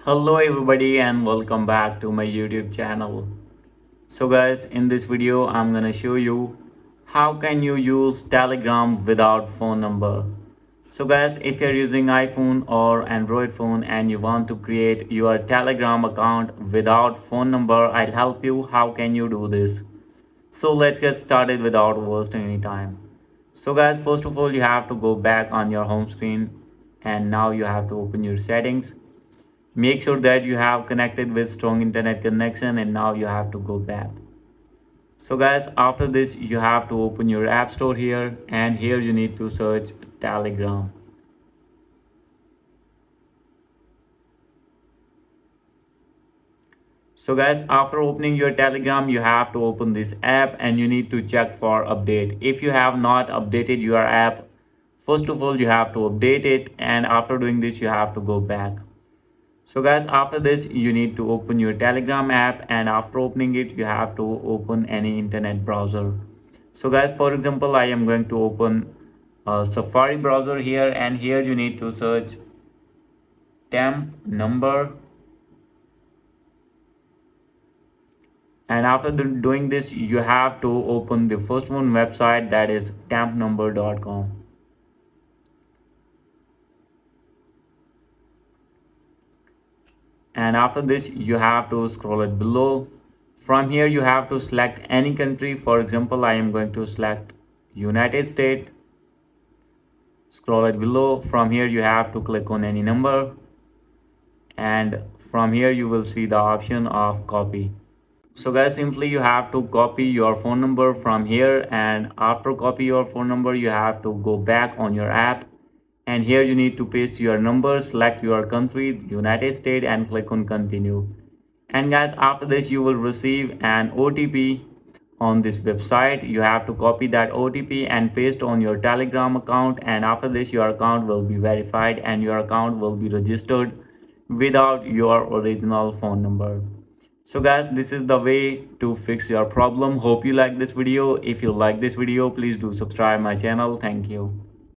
Hello everybody and welcome back to my YouTube channel. So guys, in this video I'm gonna show you how can you use Telegram without phone number. So guys, if you're using iPhone or Android phone and you want to create your Telegram account without phone number, I'll help you how can you do this. So let's get started without wasting any time. So guys, first of all you have to go back on your home screen and now you have to open your settings. Make sure that you have connected with strong internet connection and now you have to go back. So guys, after this you have to open your app store here and here you need to search Telegram. So guys, after opening your Telegram you have to open this app and you need to check for update. If you have not updated your app, first of all you have to update it, and after doing this you have to go back. So guys, after this you need to open your Telegram app, and after opening it you have to open any internet browser. So guys, for example I am going to open a Safari browser here, and here you need to search temp number, and after doing this you have to open the first one website, that is tempnumber.com. And after this you have to scroll it below. From here you have to select any country. For example I am going to select United States. Scroll it below. From here you have to click on any number, and from here you will see the option of copy. So guys, simply you have to copy your phone number from here, and after copy your phone number you have to go back on your app, and here you need to paste your number, select your country, United States, and click on continue. And guys, after this you will receive an OTP on this website. You have to copy that OTP and paste on your Telegram account, and after this your account will be verified and your account will be registered without your original phone number. So guys, this is the way to fix your problem. Hope you like this video. If you like this video, please do subscribe my channel. Thank you.